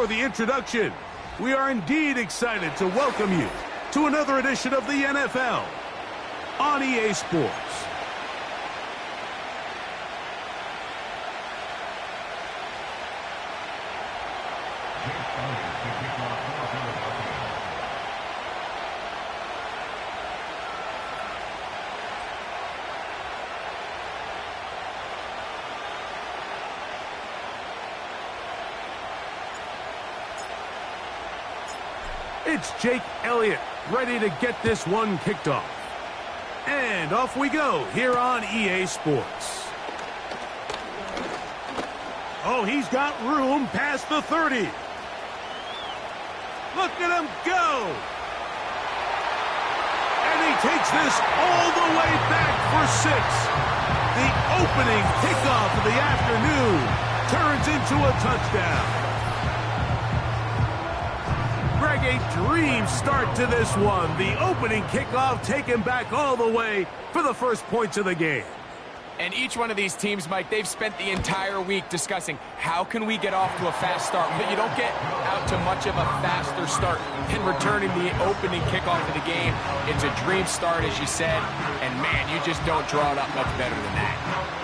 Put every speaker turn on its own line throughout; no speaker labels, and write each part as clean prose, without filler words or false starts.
for the introduction. We are indeed excited to welcome you to another edition of the NFL on EA Sports. It's Jake Elliott, ready to get this one kicked off. And off we go here on EA Sports. Oh, he's got room past the 30. Look at him go. And he takes this all the way back for 6. The opening kickoff of the afternoon turns into a touchdown. Greg, a dream start to this one. The opening kickoff taken back all the way for the first points of the game.
And each one of these teams, Mike, they've spent the entire week discussing how can we get off to a fast start. But you don't get out to much of a faster start than returning the opening kickoff of the game. It's a dream start, as you said. And, man, you just don't draw it up much better than that.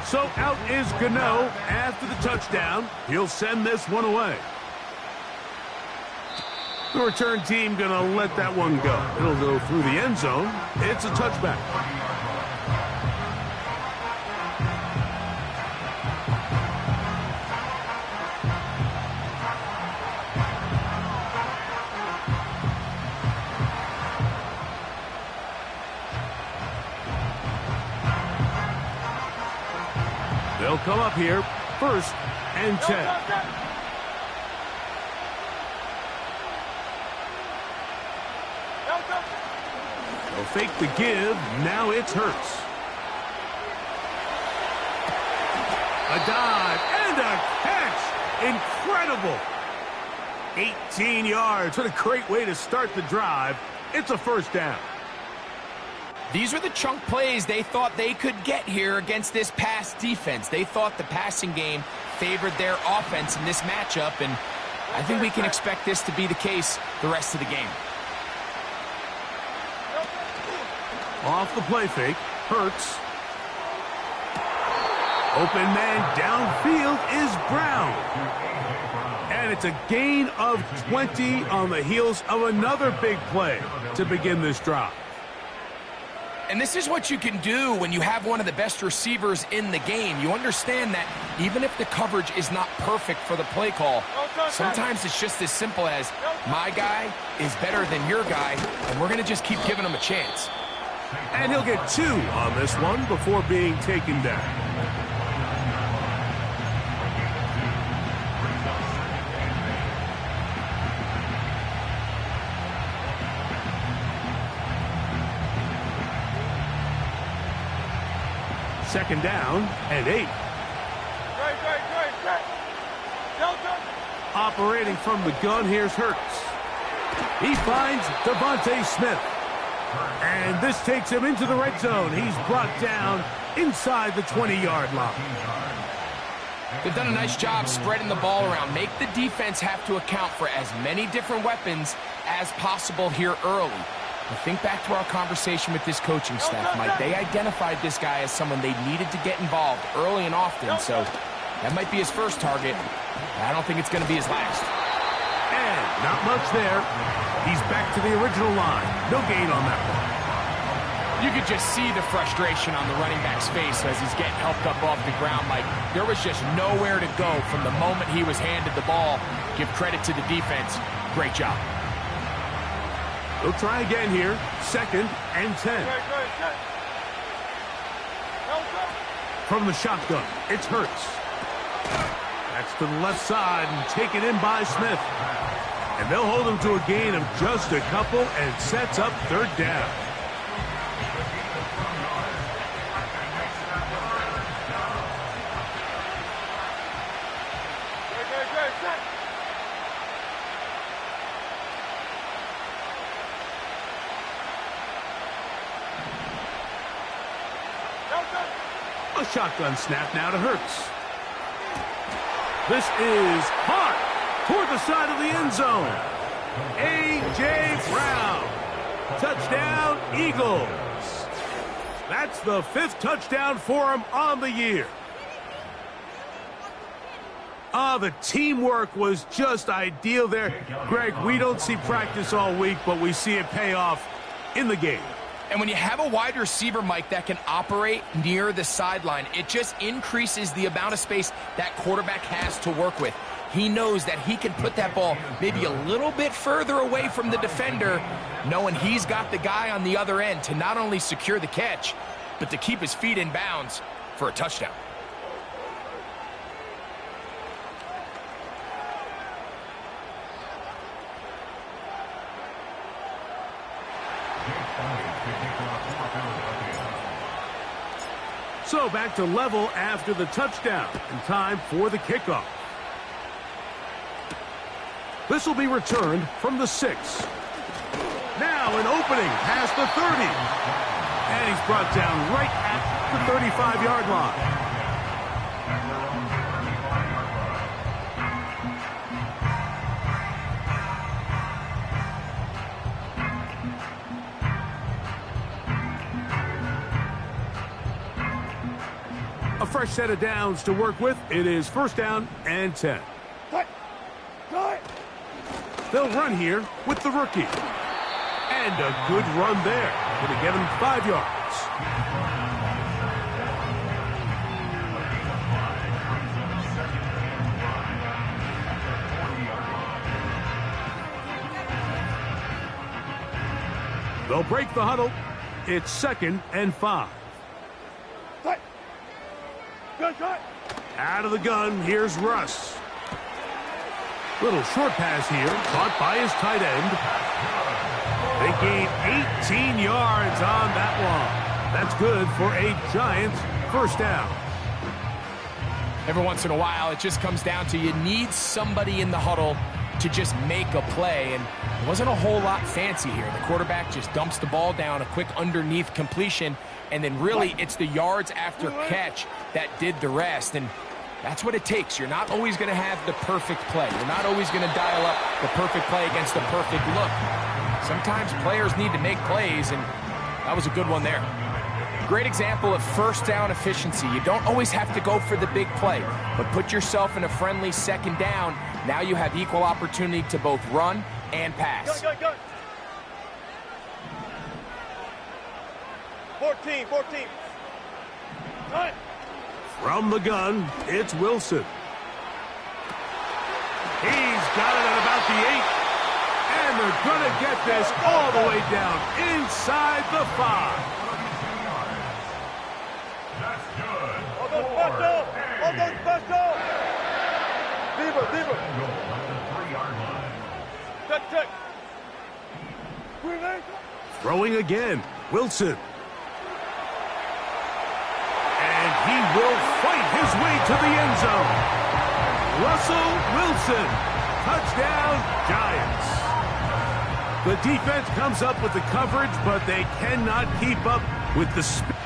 So out is Gano after the touchdown. He'll send this one away. The return team going to let that one go. It'll go through the end zone. It's a touchback. They'll come up here, 1st and 10. They'll fake the give. Now it's Hurts. A dive and a catch. Incredible. 18 yards. What a great way to start the drive. It's a first down.
These were the chunk plays they thought they could get here against this pass defense. They thought the passing game favored their offense in this matchup, and I think we can expect this to be the case the rest of the game.
Off the play fake, Hurts. Open man downfield is Brown. And it's a gain of 20 on the heels of another big play to begin this drive.
And this is what you can do when you have one of the best receivers in the game. You understand that even if the coverage is not perfect for the play call, sometimes it's just as simple as my guy is better than your guy, and we're going to just keep giving him a chance.
And he'll get 2 on this one before being taken down. Second down and 8. Operating from the gun, here's Hurts. He finds Devontae Smith. And this takes him into the red zone. He's brought down inside the 20-yard line.
They've done a nice job spreading the ball around. Make the defense have to account for as many different weapons as possible here early. But think back to our conversation with this coaching staff, Mike. They identified this guy as someone they needed to get involved early and often, so that might be his first target. I don't think it's going to be his last.
And not much there. He's back to the original line. No gain on that one.
You could just see the frustration on the running back's face as he's getting helped up off the ground, Mike. There was just nowhere to go from the moment he was handed the ball. Give credit to the defense. Great job.
They'll try again here. 2nd and 10. From the shotgun, it's Hurts. That's to the left side and taken in by Smith. And they'll hold him to a gain of just a couple and sets up 3rd down. A shotgun snap now to Hurts. This is hard toward the side of the end zone. A.J. Brown. Touchdown, Eagles. That's the 5th touchdown for him on the year. The teamwork was just ideal there. Greg, we don't see practice all week, but we see it pay off in the game.
And when you have a wide receiver, Mike, that can operate near the sideline, it just increases the amount of space that quarterback has to work with. He knows that he can put that ball maybe a little bit further away from the defender, knowing he's got the guy on the other end to not only secure the catch, but to keep his feet in bounds for a touchdown.
So back to level after the touchdown, and time for the kickoff. This will be returned from the 6. Now an opening past the 30. And he's brought down right at the 35-yard line. A fresh set of downs to work with. It is 1st down and 10. They'll run here with the rookie. And a good run there. Going to get him 5 yards. They'll break the huddle. It's 2nd and 5. Out of the gun, here's Russ. Little short pass here, caught by his tight end. They gain 18 yards on that one. That's good for a Giants 1st down.
Every once in a while, it just comes down to you need somebody in the huddle to just make a play, and it wasn't a whole lot fancy here. The quarterback just dumps the ball down, a quick underneath completion, and then really it's the yards after catch that did the rest, and that's what it takes. You're not always going to have the perfect play. You're not always going to dial up the perfect play against the perfect look. Sometimes players need to make plays, and that was a good one there. Great example of 1st down efficiency. You don't always have to go for the big play, but put yourself in a friendly 2nd down. Now you have equal opportunity to both run and pass.
Go. 14. Right.
From the gun, it's Wilson. He's got it at about the 8. And they're going to get this all the way down inside the 5.
That's good. All those special. Beaver. Check.
Throwing again, Wilson. And he will fight his way to the end zone. Russell Wilson. Touchdown, Giants. The defense comes up with the coverage, but they cannot keep up with the speed.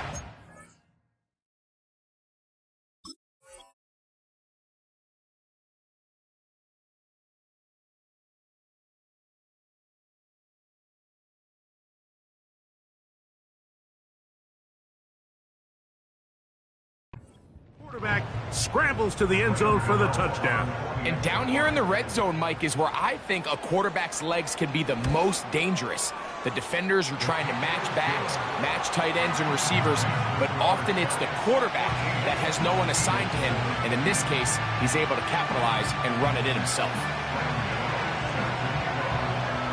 Quarterback scrambles to the end zone for the touchdown.
And down here in the red zone, Mike, is where I think a quarterback's legs can be the most dangerous. The defenders are trying to match backs, match tight ends and receivers, but often it's the quarterback that has no one assigned to him, and in this case, he's able to capitalize and run it in himself.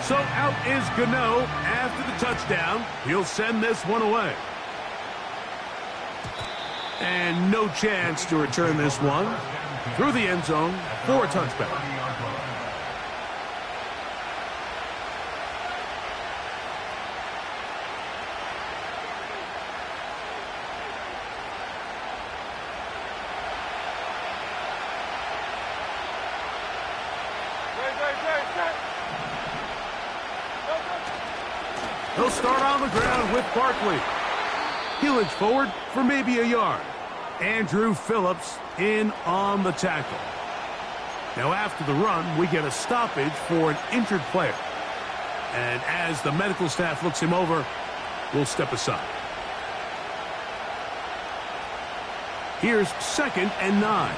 So out is Gano after the touchdown. He'll send this one away. And no chance to return this one through the end zone for a touchback. He'll start on the ground with Barkley. He'll inch forward for maybe a yard. Andrew Phillips in on the tackle. Now after the run, we get a stoppage for an injured player. And as the medical staff looks him over, we'll step aside. Here's 2nd and 9.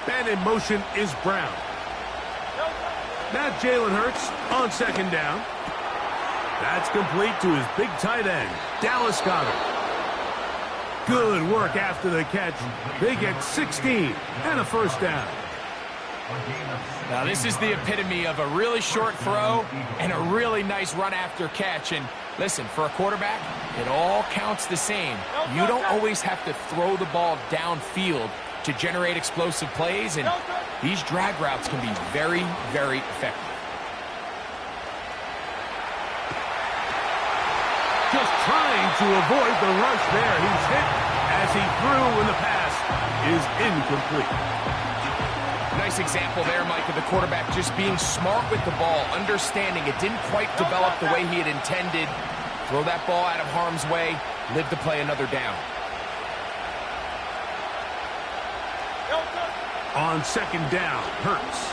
Man in motion is Brown. Now Jalen Hurts on 2nd down. That's complete to his big tight end, Dallas Goedert. Good work after the catch. They get 16 and a 1st down.
Now this is the epitome of a really short throw and a really nice run after catch. And listen, for a quarterback, it all counts the same. You don't always have to throw the ball downfield to generate explosive plays, and these drag routes can be very, very effective.
Just trying to avoid the rush there. He's hit as he threw when the pass is incomplete.
Nice example there, Mike, of the quarterback just being smart with the ball, understanding it didn't quite develop the way he had intended. Throw that ball out of harm's way, live to play another down.
On 2nd down, Hurts.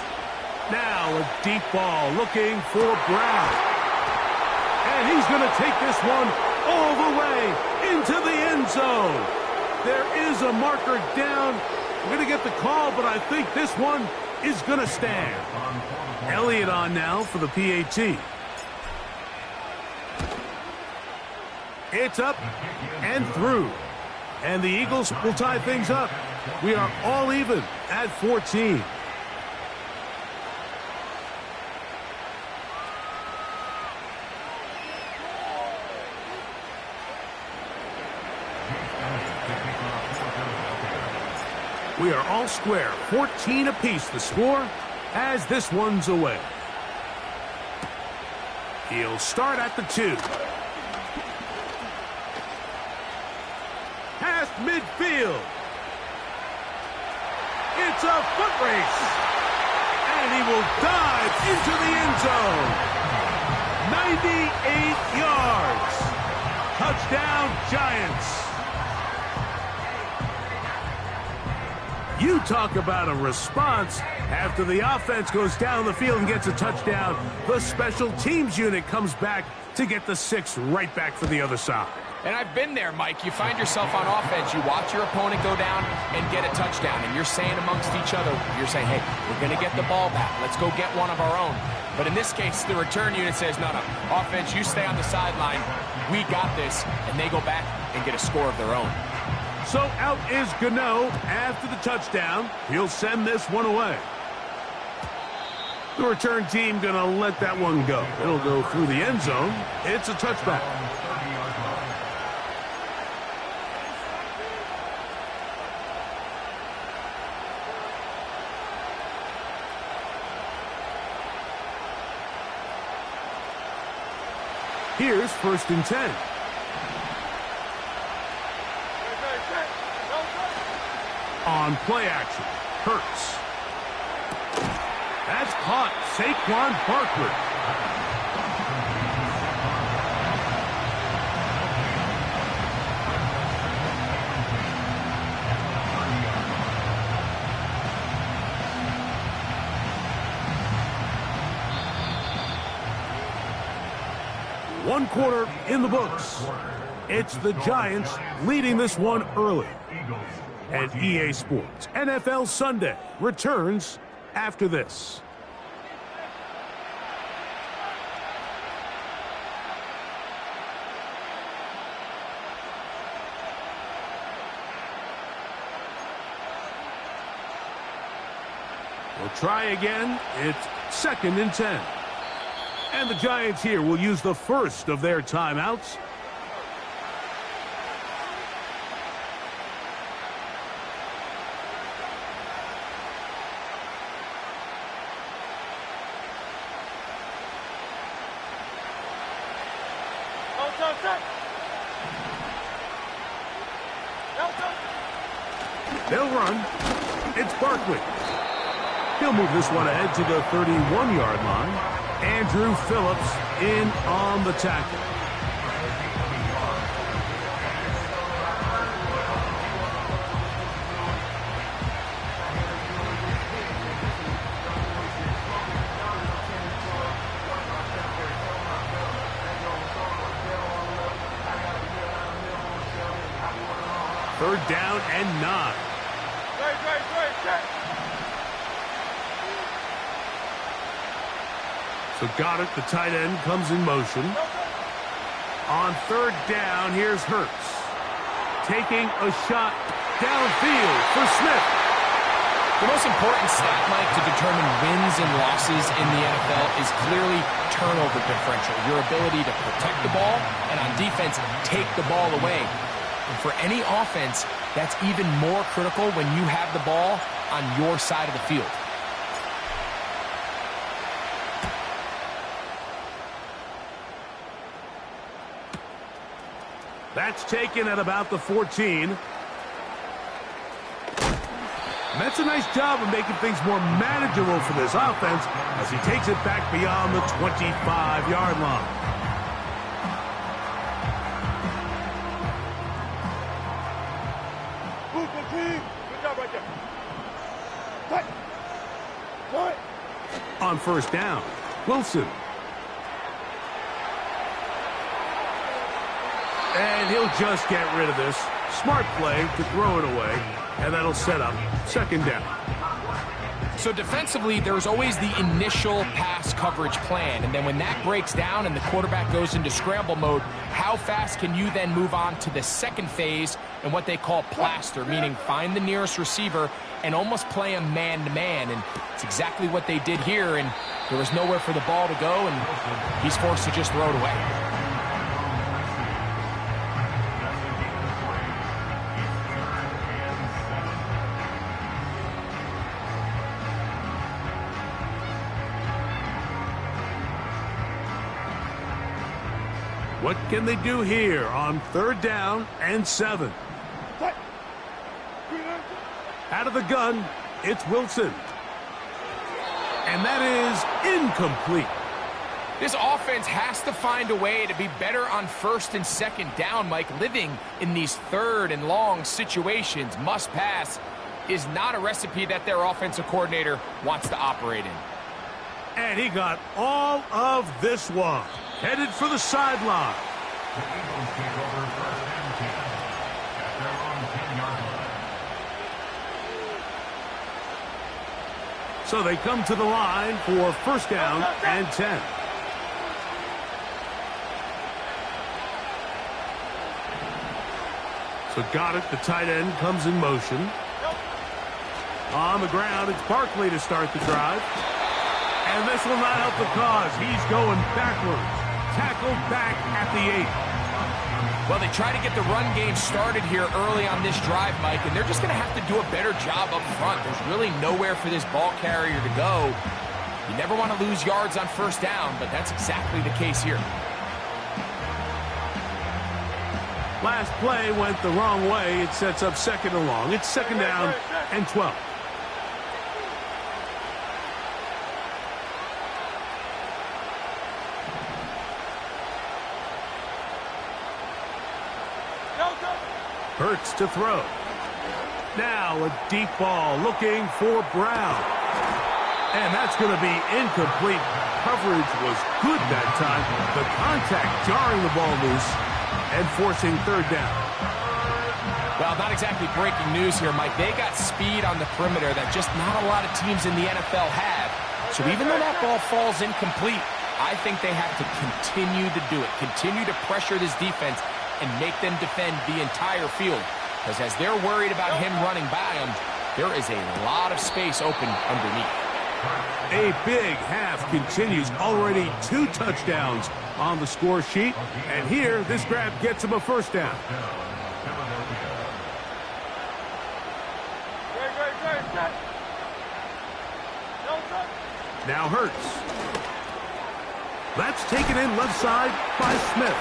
Now a deep ball looking for Brown. And he's going to take this one all the way into the end zone. There is a marker down. We're going to get the call, but I think this one is going to stand. Elliott on now for the PAT. It's up and through. And the Eagles will tie things up. We are all even at 14. We are all square, 14 apiece the score as this one's away. He'll start at the 2. Past midfield. It's a foot race. And he will dive into the end zone. 98 yards. Touchdown, Giants. You talk about a response. After the offense goes down the field and gets a touchdown, the special teams unit comes back to get the 6 right back for the other side.
And I've been there, Mike. You find yourself on offense. You watch your opponent go down and get a touchdown. And you're saying amongst each other, you're saying, hey, we're going to get the ball back. Let's go get one of our own. But in this case, the return unit says, no, offense, you stay on the sideline. We got this. And they go back and get a score of their own.
So out is Gano after the touchdown. He'll send this one away. The return team going to let that one go. It'll go through the end zone. It's a touchback. Here's 1st and 10. On play action, Hurts. That's caught. Saquon Barkley. One quarter in the books. It's the Giants leading this one early. And EA Sports NFL Sunday returns after this. We'll try again. It's 2nd and 10. And the Giants here will use the first of their timeouts. They'll run. It's Barkley. He'll move this one ahead to the 31-yard line. Andrew Phillips in on the tackle. Third down and 9. So Goddard, the tight end, comes in motion. On third down, here's Hurts. Taking a shot downfield for Smith.
The most important stat, Mike, to determine wins and losses in the NFL is clearly turnover differential. Your ability to protect the ball and on defense, take the ball away. And for any offense, that's even more critical when you have the ball on your side of the field.
That's taken at about the 14. That's a nice job of making things more manageable for this offense as he takes it back beyond the 25-yard line.
Good job right there. Cut. Cut.
On first down, Wilson. And he'll just get rid of this. Smart play to throw it away, and that'll set up second down.
So defensively, there's always the initial pass coverage plan, and then when that breaks down and the quarterback goes into scramble mode, how fast can you then move on to the second phase and what they call plaster, meaning find the nearest receiver and almost play him man-to-man, and it's exactly what they did here, and there was nowhere for the ball to go, and he's forced to just throw it away.
What can they do here on third down and 7? Out of the gun, it's Wilson. And that is incomplete.
This offense has to find a way to be better on first and second down, Mike. Living in these third and long situations, must pass, is not a recipe that their offensive coordinator wants to operate in.
And he got all of this one. Headed for the sideline.
The Eagles take over first and 10 at their own 10-yard line.
So they come to the line for first down and 10. So Goddard, the tight end, comes in motion. On the ground, it's Barkley to start the drive. And this will not help the cause. He's going backwards. Tackled back at the 8.
Well, they try to get the run game started here early on this drive, Mike, and they're just going to have to do a better job up front. There's really nowhere for this ball carrier to go. You never want to lose yards on first down, but that's exactly the case here.
Last play went the wrong way. It sets up second and long. It's second down and 12. Hurts to throw. Now a deep ball looking for Brown. And that's going to be incomplete. Coverage was good that time. The contact jarring the ball loose and forcing third down.
Well, not exactly breaking news here, Mike. They got speed on the perimeter that just not a lot of teams in the NFL have. So even though that ball falls incomplete, I think they have to continue to do it. Continue to pressure this defense and make them defend the entire field. Because as they're worried about him running by them, there is a lot of space open underneath.
A big half continues. Already 2 touchdowns on the score sheet. And here, this grab gets him a first down. Now Hurts. That's taken in left side by Smith.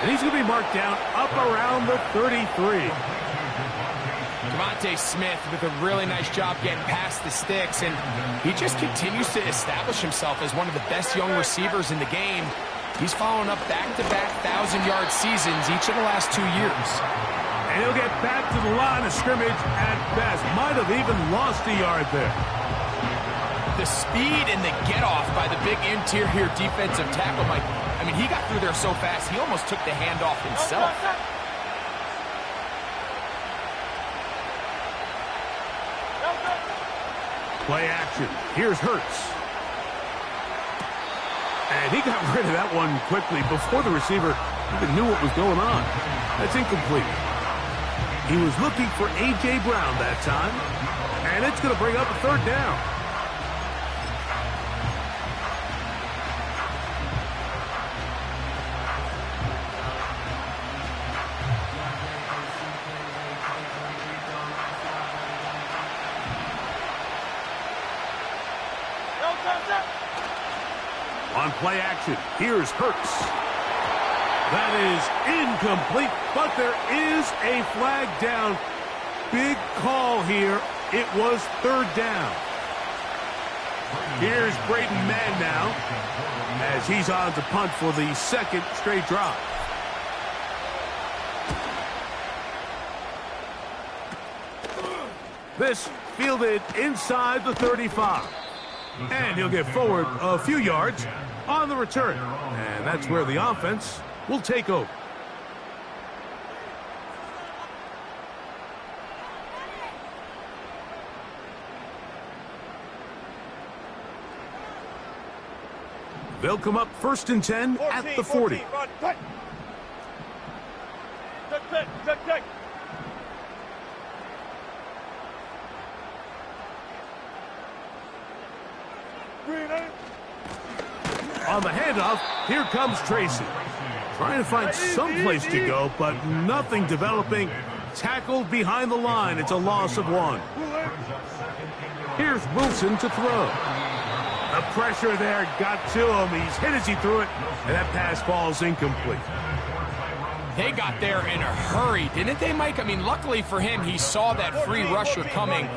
And he's going to be marked down up around the 33.
To Smith with a really nice job getting past the sticks, and he just continues to establish himself as one of the best young receivers in the game. He's following up back-to-back 1,000-yard seasons each of the last 2 years.
And he'll get back to the line of scrimmage at best. Might have even lost a yard there.
The speed and the get-off by the big interior defensive tackle, Mike. I mean, he got through there so fast, he almost took the handoff himself.
Play action. Here's Hurts. And he got rid of that one quickly before the receiver even knew what was going on. That's incomplete. He was looking for A.J. Brown that time. And it's going to bring up a third down. On play action, here's Hurts. That is incomplete, but there is a flag down. Big call here. It was third down. Here's Braden Mann now, as he's on to punt for the second straight drive. This fielded inside the 35. And he'll get forward a few yards on the return. And that's where the offense will take over. They'll come up 1st and 10 at the 40. On the handoff, here comes Tracy. Trying to find some place to go, but nothing developing. Tackled behind the line. It's a loss of 1. Here's Wilson to throw. The pressure there got to him. He's hit as he threw it, and that pass falls incomplete.
They got there in a hurry, didn't they, Mike? I mean, luckily for him, he saw that free rusher coming,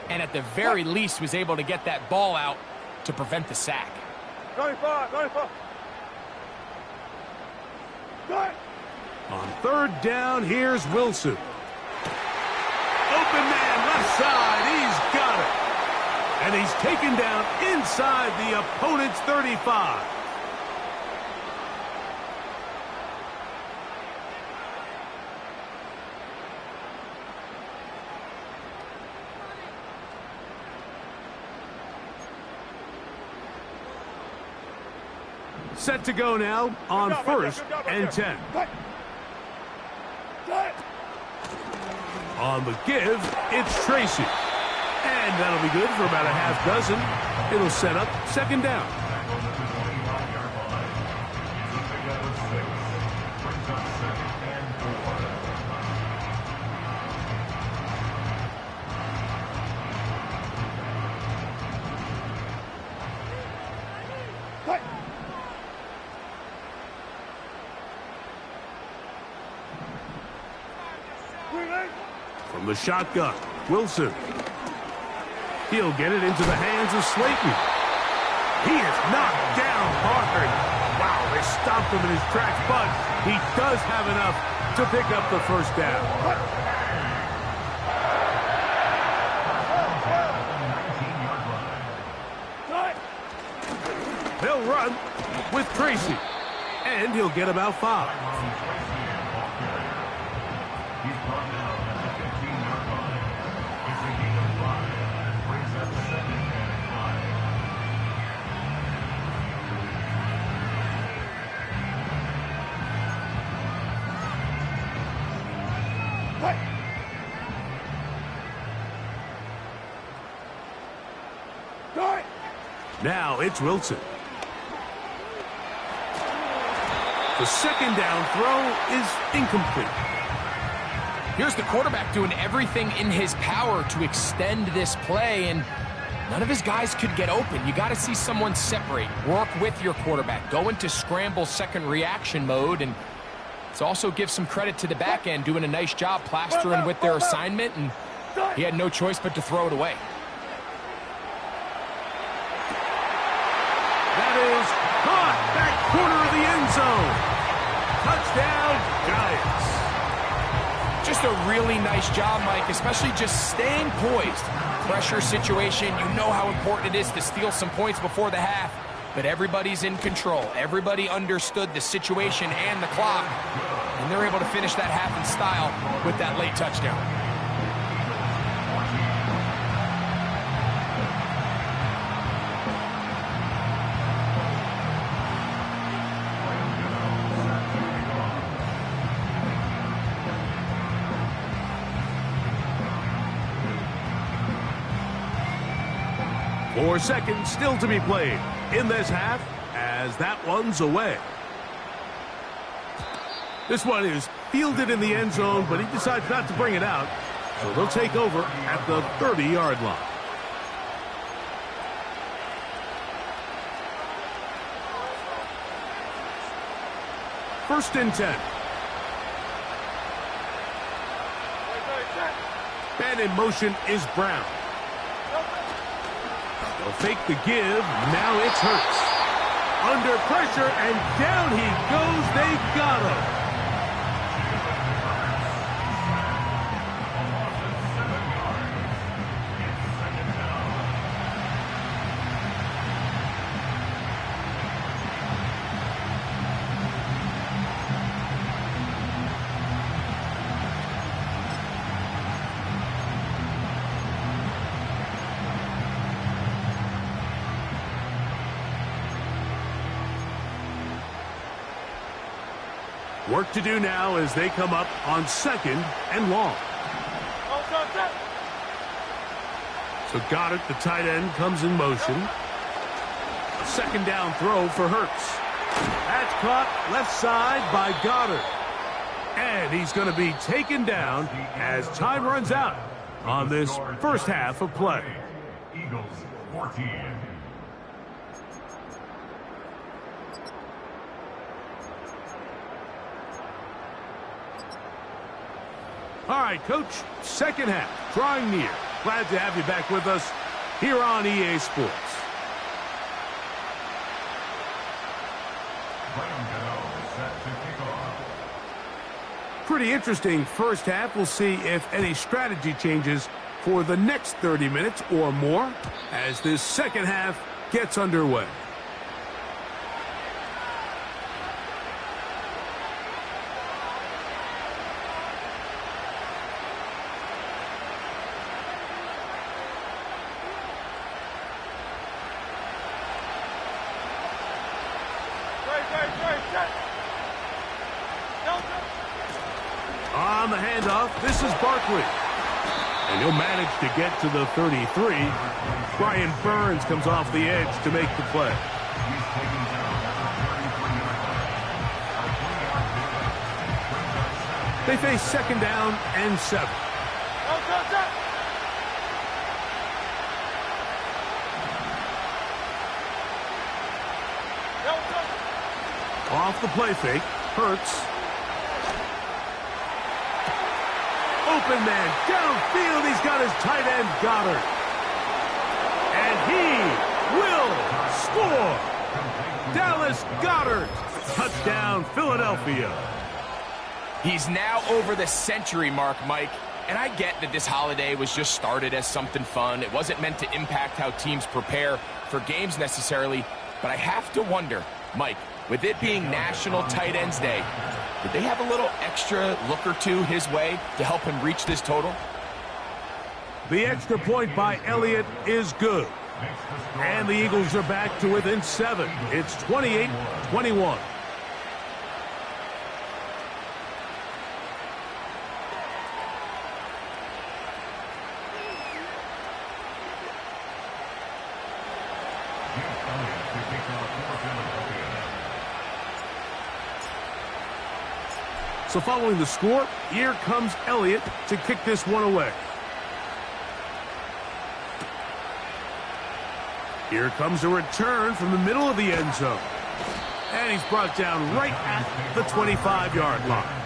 and at the very least was able to get that ball out to prevent the sack.
95.
On third down, here's Wilson. Open man, left side, he's got it. And he's taken down inside the opponent's 35. Set to go now on 1st and 10. On the give, it's Tracy. And that'll be good for about a half dozen. It'll set up 2nd down. From the shotgun, Wilson. He'll get it into the hands of Slayton. He is knocked down hard. Wow, they stopped him in his tracks, but he does have enough to pick up the 1st down. They'll run with Tracy, and he'll get about 5. Now it's Wilson. The 2nd down throw is incomplete.
Here's the quarterback doing everything in his power to extend this play, and none of his guys could get open. You got to see someone separate, work with your quarterback, go into scramble second reaction mode, and it's also give some credit to the back end doing a nice job plastering with their assignment and He had no choice but to throw it away.
That is caught back corner of the end zone. Touchdown, Giants.
Just a really nice job, Mike, especially just staying poised. Pressure situation, you know how important it is to steal some points before the half, but everybody's in control. Everybody understood the situation and the clock, and they're able to finish that half in style with that late touchdown.
Four seconds still to be played in this half as that one's away. This one is fielded in the end zone, but he decides not to bring it out. So they'll take over at the 30-yard line. First and 10. Man in motion is Brown. They'll fake the give. Now it's Hurts. Under pressure, and down he goes. They got him. Work to do now as they come up on second and long. So Goddard, the tight end, comes in motion. A second down throw for Hurts. That's caught left side by Goddard. And he's going to be taken down as time runs out on this first half of play.
Eagles 14.
All right, Coach, second half, drawing near. Glad to have you back with us here on EA Sports. Pretty interesting first half. We'll see if any strategy changes for the next 30 minutes or more as this second half gets underway. On the handoff, this is Barkley. And he'll manage to get to the 33. Brian Burns comes off the edge to make the play. They face second down and 7. Off the play fake, Hurts. Open man, downfield, he's got his tight end, Goddard. And he will score. Dallas Goedert, touchdown, Philadelphia.
He's now over the century mark, Mike. And I get that this holiday was just started as something fun. It wasn't meant to impact how teams prepare for games necessarily. But I have to wonder, Mike, with it being National Tight Ends Day, did they have a little extra look or two his way to help him reach this total?
The extra point by Elliott is good. And the Eagles are back to within 7. It's 28-21. So following the score, here comes Elliott to kick this one away. Here comes a return from the middle of the end zone. And he's brought down right at the 25-yard line.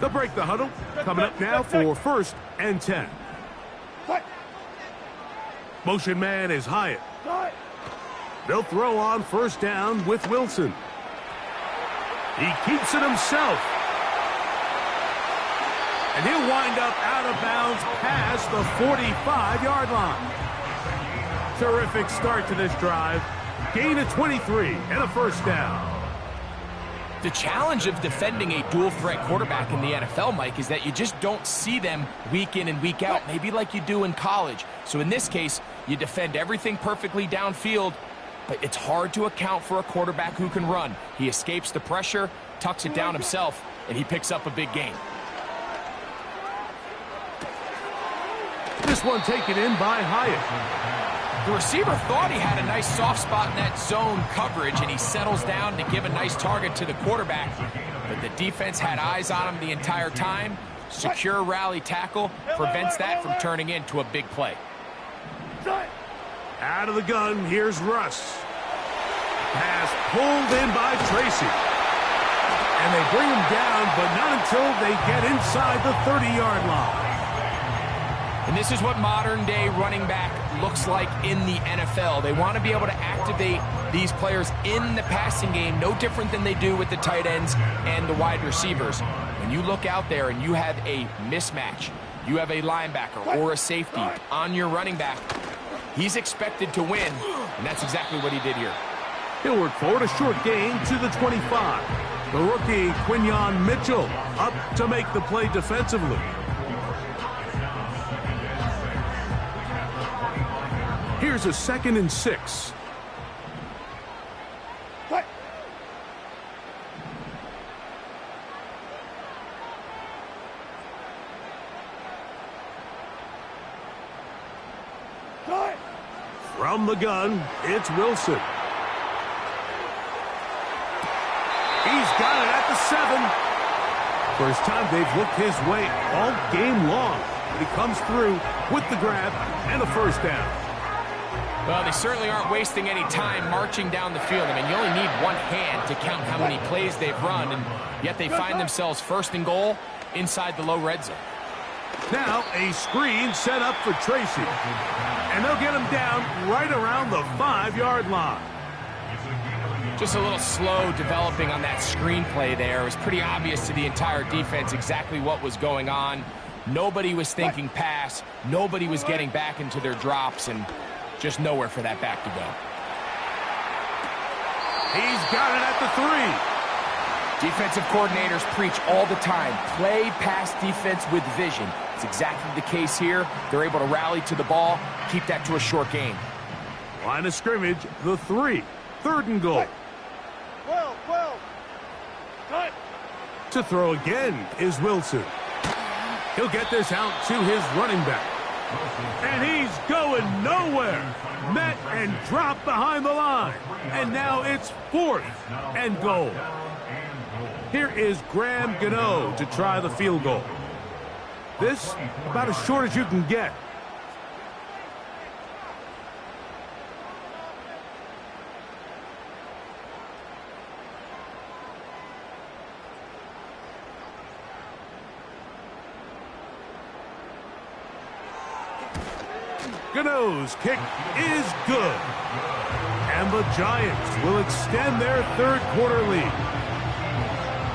They'll break the huddle. Coming up now for 1st and 10. Motion man is Hyatt. They'll throw on 1st down with Wilson. He keeps it himself. And he'll wind up out of bounds past the 45-yard line. Terrific start to this drive. Gain of 23 and a 1st down.
The challenge of defending a dual-threat quarterback in the NFL, Mike, is that you just don't see them week in and week out, maybe like you do in college. So in this case, you defend everything perfectly downfield, but it's hard to account for a quarterback who can run. He escapes the pressure, tucks it down himself, and he picks up a big gain.
This one taken in by Hyatt.
The receiver thought he had a nice soft spot in that zone coverage, and he settles down to give a nice target to the quarterback. But the defense had eyes on him the entire time. Secure rally tackle prevents that from turning into a big play.
Out of the gun, here's Russ. Pass pulled in by Tracy. And they bring him down, but not until they get inside the 30-yard line.
And this is what modern-day running back looks like in the NFL. They want to be able to activate these players in the passing game, no different than they do with the tight ends and the wide receivers. When you look out there and you have a mismatch, you have a linebacker or a safety on your running back, he's expected to win, and that's exactly what he did here.
He'll work forward, a short gain to the 25. The rookie, Quinyon Mitchell, up to make the play defensively. Here's a 2nd and 6. From the gun, it's Wilson. He's got it at the 7. First time they've looked his way all game long. But he comes through with the grab and a 1st down.
Well, they certainly aren't wasting any time marching down the field. I mean, you only need one hand to count how many plays they've run, and yet they find themselves 1st and goal inside the low red zone.
Now a screen set up for Tracy. And they'll get him down right around the 5-yard line.
Just a little slow developing on that screenplay there. It was pretty obvious to the entire defense exactly what was going on. Nobody was thinking pass. Nobody was getting back into their drops, and just nowhere for that back to go.
He's got it at the 3.
Defensive coordinators preach all the time, play pass defense with vision. It's exactly the case here. They're able to rally to the ball, keep that to a short gain.
Line of scrimmage, the 3. 3rd and goal.
12. Cut.
To throw again is Wilson. He'll get this out to his running back. And he's going nowhere. Met and dropped behind the line. And now it's 4th and goal. Here is Graham Gano to try the field goal. This about as short as you can get. Gano's kick is good. And the Giants will extend their 3rd quarter lead.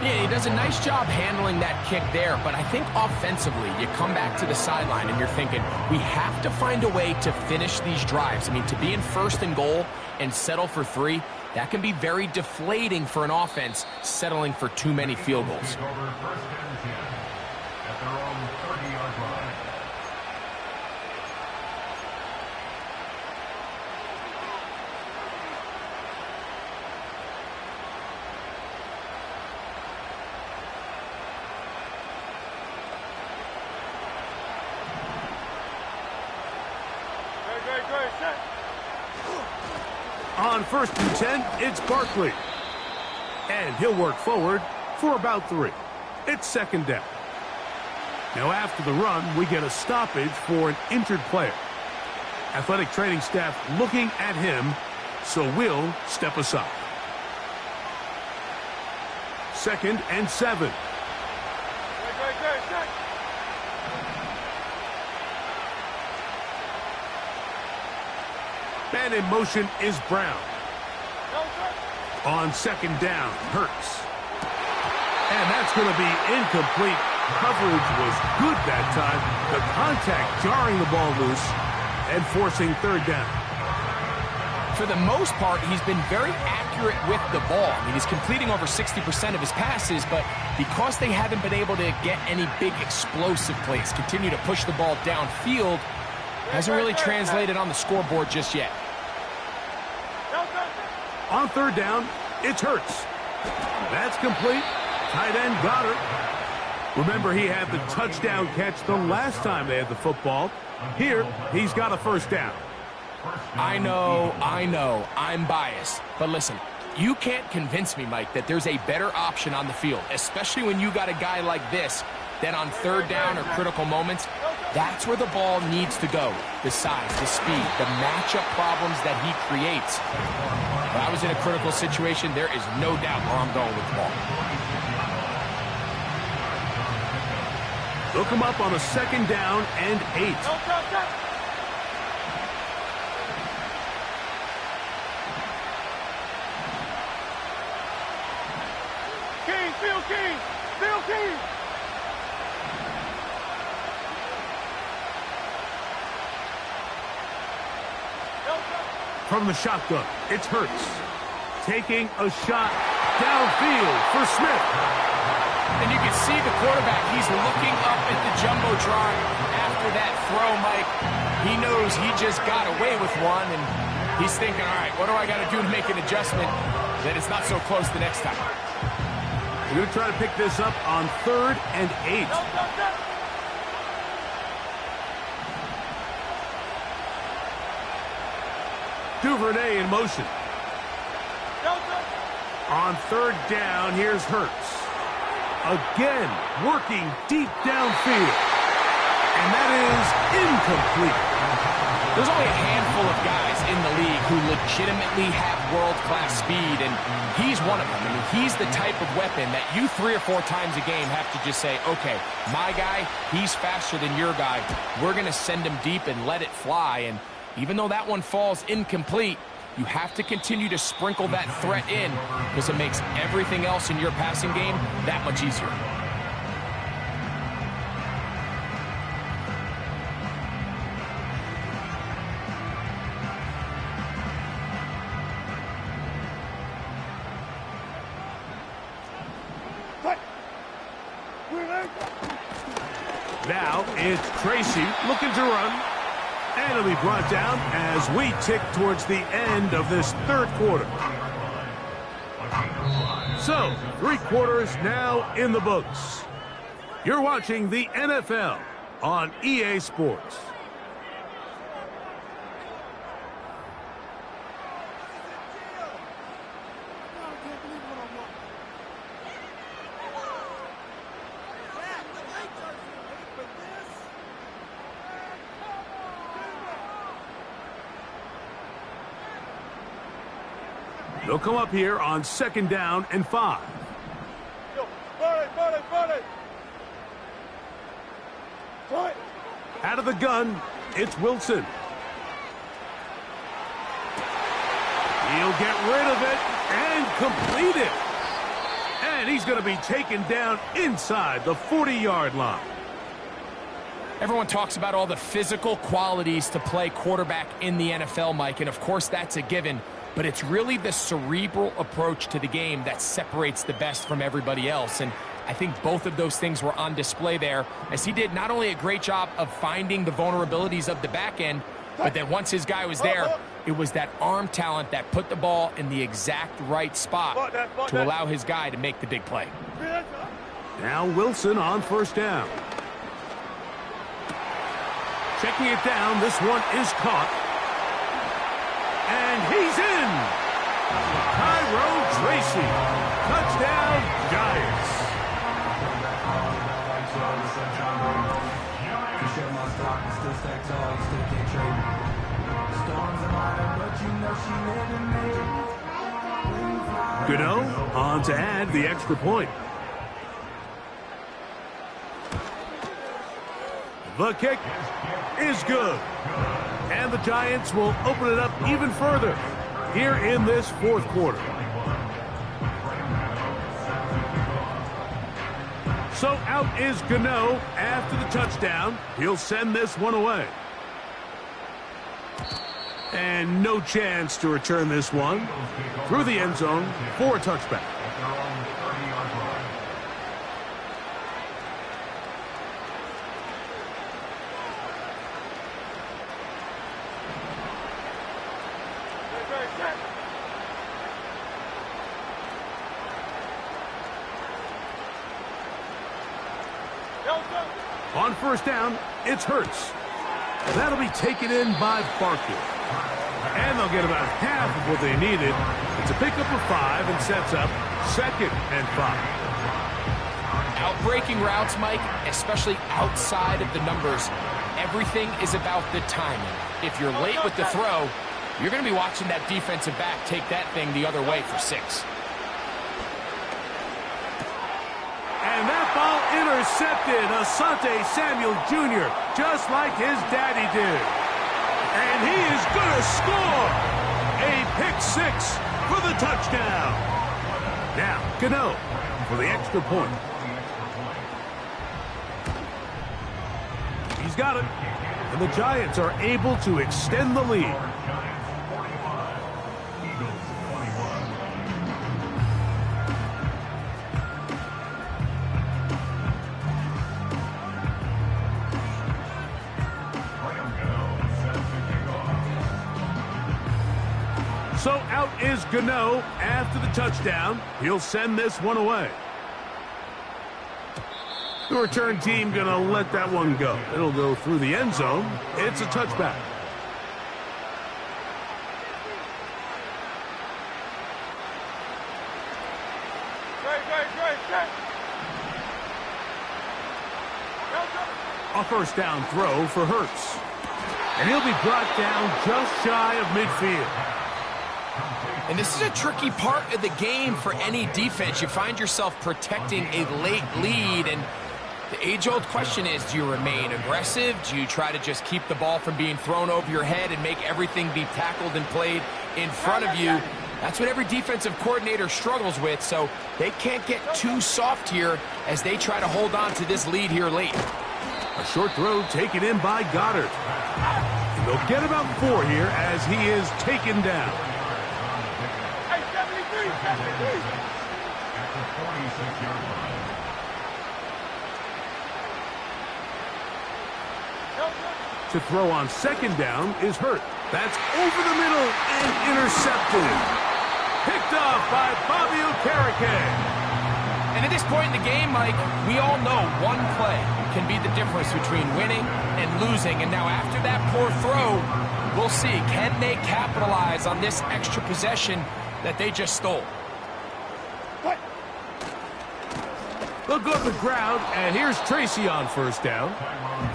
Yeah, he does a nice job handling that kick there, but I think offensively, you come back to the sideline and you're thinking, we have to find a way to finish these drives. I mean, to be in 1st and goal and settle for 3, that can be very deflating for an offense settling for too many field goals.
On 1st and 10, it's Barkley. And he'll work forward for about 3. It's 2nd down. Now after the run, we get a stoppage for an injured player. Athletic training staff looking at him, so we'll step aside. 2nd and 7. And in motion is Brown. On second down, Hurts. And that's going to be incomplete. Coverage was good that time. The contact jarring the ball loose and forcing third down.
For the most part, he's been very accurate with the ball. I mean, he's completing over 60% of his passes, but because they haven't been able to get any big explosive plays, continue to push the ball downfield, hasn't really translated on the scoreboard just yet.
On third down, it's Hurts. That's complete. Tight end got her. Remember, he had the touchdown catch the last time they had the football. Here, he's got a first down.
I know, I'm biased. But listen, you can't convince me, Mike, that there's a better option on the field, especially when you got a guy like this, that on third down or critical moments, that's where the ball needs to go. The size, the speed, the matchup problems that he creates. If I was in a critical situation, there is no doubt where I'm going with the ball.
Look him up on a second down and 8.
Phil King!
From the shotgun, it's Hurts. Taking a shot downfield for Smith.
And you can see the quarterback, he's looking up at the Jumbotron after that throw, Mike. He knows he just got away with one, and he's thinking, all right, what do I got to do to make an adjustment that it's not so close the next time?
We're going to try to pick this up on third and 8. Duvernay in motion. On third down, here's Hurts. Again, working deep downfield. And that is incomplete.
There's only a handful of guys in the league who legitimately have world-class speed, and he's one of them. I mean, he's the type of weapon that you 3 or 4 times a game have to just say, okay, my guy, he's faster than your guy. We're going to send him deep and let it fly. And even though that one falls incomplete, you have to continue to sprinkle that threat in because it makes everything else in your passing game that much easier.
Now it's Tracy looking to run. And it'll be brought down as we tick towards the end of this third quarter. So, 3 quarters now in the books. You're watching the NFL on EA Sports. They'll come up here on second down and 5. Out of the gun, it's Wilson. He'll get rid of it and complete it. And he's going to be taken down inside the 40-yard line.
Everyone talks about all the physical qualities to play quarterback in the NFL, Mike, and of course that's a given. But it's really the cerebral approach to the game that separates the best from everybody else. And I think both of those things were on display there, as he did not only a great job of finding the vulnerabilities of the back end, but then once his guy was there, it was that arm talent that put the ball in the exact right spot to allow his guy to make the big play.
Now Wilson on first down. Checking it down, this one is caught. And he's in! Tyrone Tracy. Touchdown, Giants. Gano on to add the extra point. The kick is good. And the Giants will open it up even further here in this fourth quarter. So out is Gano after the touchdown. He'll send this one away. And no chance to return this one through the end zone for a touchback. On first down, it's Hurts. That'll be taken in by Barkley. And they'll get about half of what they needed. It's a pickup of 5 and sets up 2nd and 5.
Outbreaking routes, Mike, especially outside of the numbers, everything is about the timing. If you're late with the throw, you're going to be watching that defensive back take that thing the other way for 6.
And that ball intercepted. Asante Samuel Jr., just like his daddy did. And he is going to score a pick 6 for the touchdown. Now, Gano for the extra point. He's got it. And the Giants are able to extend the lead. So out is Gano after the touchdown. He'll send this one away. The return team going to let that one go. It'll go through the end zone. It's a touchback. A first down throw for Hurts. And he'll be brought down just shy of midfield.
And this is a tricky part of the game for any defense. You find yourself protecting a late lead, and the age-old question is, do you remain aggressive? Do you try to just keep the ball from being thrown over your head and make everything be tackled and played in front of you? That's what every defensive coordinator struggles with, so they can't get too soft here as they try to hold on to this lead here late.
A short throw taken in by Goddard. And they'll get about 4 here as he is taken down. To throw on second down is Hurt. That's over the middle and intercepted. Picked off by Bobby Okereke.
And at this point in the game, Mike, we all know one play can be the difference between winning and losing. And now after that poor throw, we'll see, can they capitalize on this extra possession that they just stole?
They'll go to the ground, and here's Tracy on first down.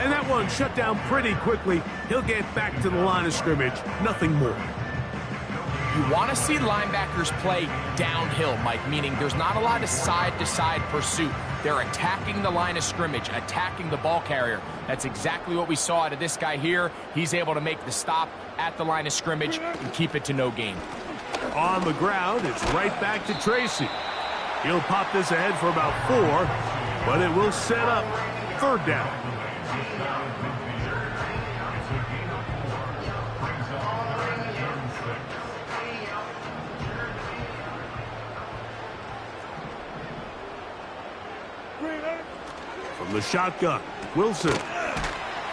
And that one shut down pretty quickly. He'll get back to the line of scrimmage. Nothing more.
You want to see linebackers play downhill, Mike, meaning there's not a lot of side-to-side pursuit. They're attacking the line of scrimmage, attacking the ball carrier. That's exactly what we saw out of this guy here. He's able to make the stop at the line of scrimmage and keep it to no gain.
On the ground, it's right back to Tracy. He'll pop this ahead for about 4, but it will set up third down. From the shotgun, Wilson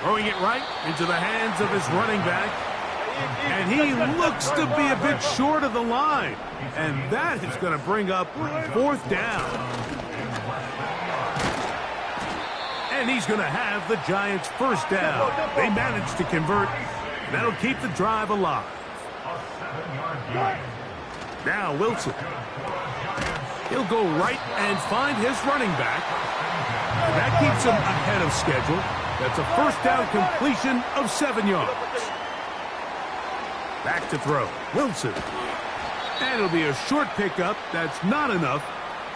throwing it right into the hands of his running back. And he looks to be a bit short of the line. And that is going to bring up fourth down. And he's going to have the Giants first down. They managed to convert. And that'll keep the drive alive. Now Wilson. He'll go right and find his running back. And that keeps him ahead of schedule. That's a first down completion of 7 yards. Back to throw. Wilson. And it'll be a short pickup. That's not enough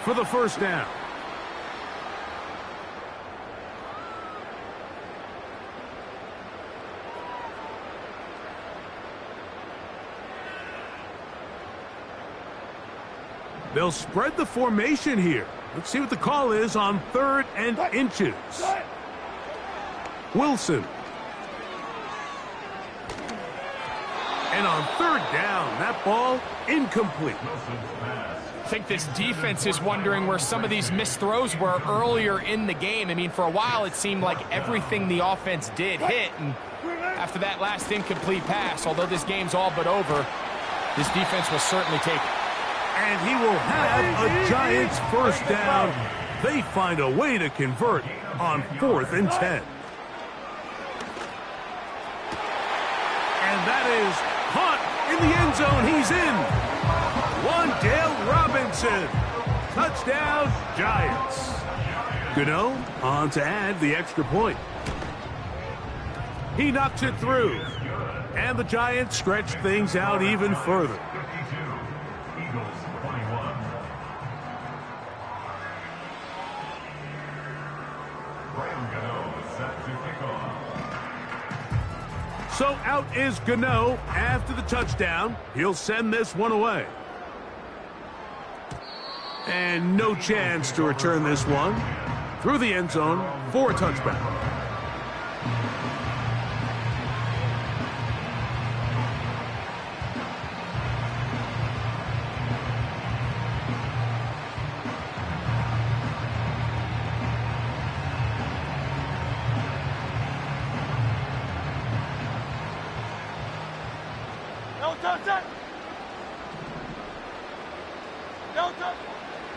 for the first down. They'll spread the formation here. Let's see what the call is on 3rd and inches. Wilson. And on 3rd down, that ball incomplete.
I think this defense is wondering where some of these missed throws were earlier in the game. I mean, for a while it seemed like everything the offense did hit, and after that last incomplete pass, although this game's all but over, this defense will certainly take it.
And he will have a Giants first down. They find a way to convert on 4th and 10. And that is caught in the end zone. He's in. Wan'Dale Robinson. Touchdown, Giants. Gano on to add the extra point. He knocks it through. And the Giants stretch things out even further. So out is Gano after the touchdown. He'll send this one away. And no chance to return this one through the end zone for a touchback.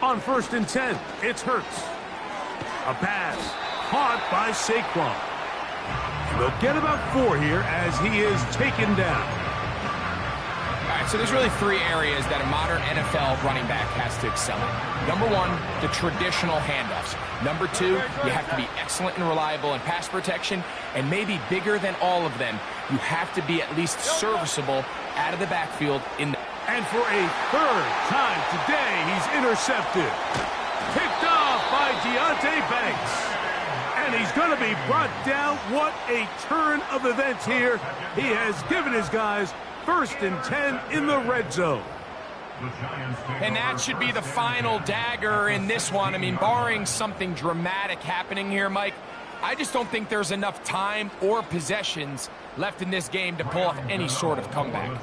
On 1st and 10, it's Hurts. A pass caught by Saquon. They'll get about 4 here as he is taken down.
All right, so there's really 3 areas that a modern NFL running back has to excel in. Number 1, the traditional handoffs. Number 2, you have to be excellent and reliable in pass protection. And maybe bigger than all of them, you have to be at least serviceable out of the backfield in the...
And for a 3rd time today, he's intercepted. Picked off by Deonte Banks. And he's going to be brought down. What a turn of events here. He has given his guys 1st and 10 in the red zone.
And that should be the final dagger in this one. I mean, barring something dramatic happening here, Mike, I just don't think there's enough time or possessions left in this game to pull off any sort of comeback.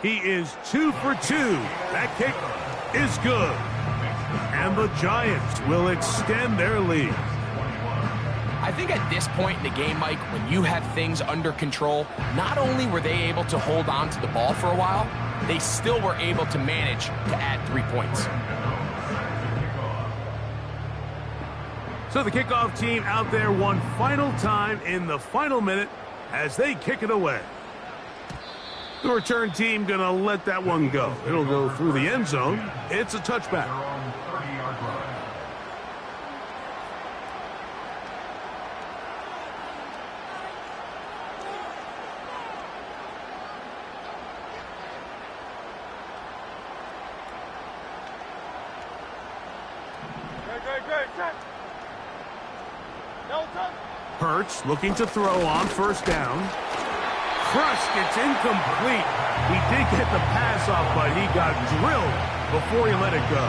He is 2 for 2. That kick is good. And the Giants will extend their lead.
I think at this point in the game, Mike, when you have things under control, not only were they able to hold on to the ball for a while, they still were able to manage to add 3 points.
So the kickoff team out there one final time in the final minute as they kick it away. The return team going to let that one go. It'll go through the end zone. It's a touchback. Hurts looking to throw on 1st down. Crushed, it's incomplete. He did get the pass off, but he got drilled before he let it go.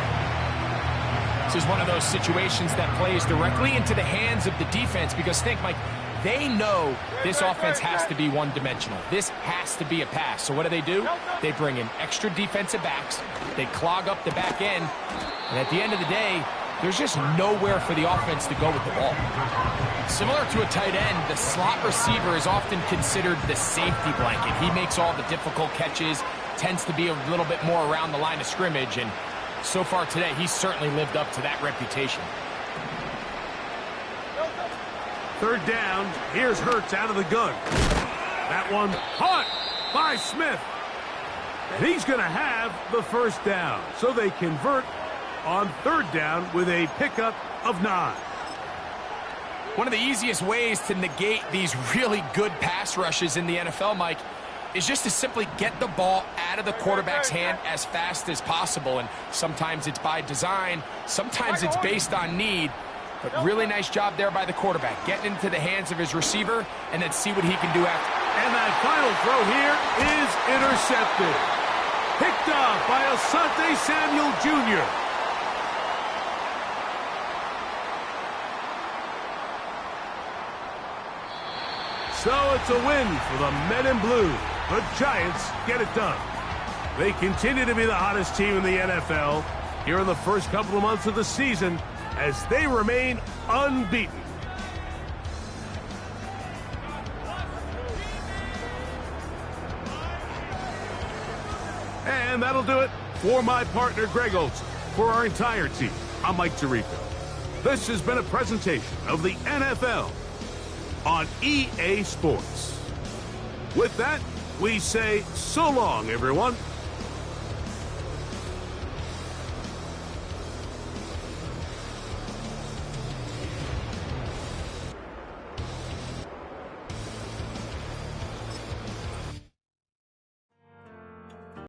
This is one of those situations that plays directly into the hands of the defense because think, Mike, they know this offense has to be one-dimensional. This has to be a pass. So what do? They bring in extra defensive backs. They clog up the back end. And at the end of the day, there's just nowhere for the offense to go with the ball. Similar to a tight end, the slot receiver is often considered the safety blanket. He makes all the difficult catches, tends to be a little bit more around the line of scrimmage, and so far today, he's certainly lived up to that reputation.
3rd down. Here's Hurts out of the gun. That one caught by Smith. And he's going to have the 1st down. So they convert on 3rd down with a pickup of 9.
One of the easiest ways to negate these really good pass rushes in the NFL, Mike, is just to simply get the ball out of the quarterback's hand as fast as possible. And sometimes it's by design, sometimes it's based on need. But really nice job there by the quarterback, getting into the hands of his receiver, and then see what he can do after.
And that final throw here is intercepted. Picked off by Asante Samuel Jr. So it's a win for the Men in Blue. The Giants get it done. They continue to be the hottest team in the NFL here in the first couple of months of the season as they remain unbeaten. And that'll do it for my partner, Greg Olson. For our entire team, I'm Mike Tirico. This has been a presentation of the NFL on EA Sports. With that, we say so long, everyone.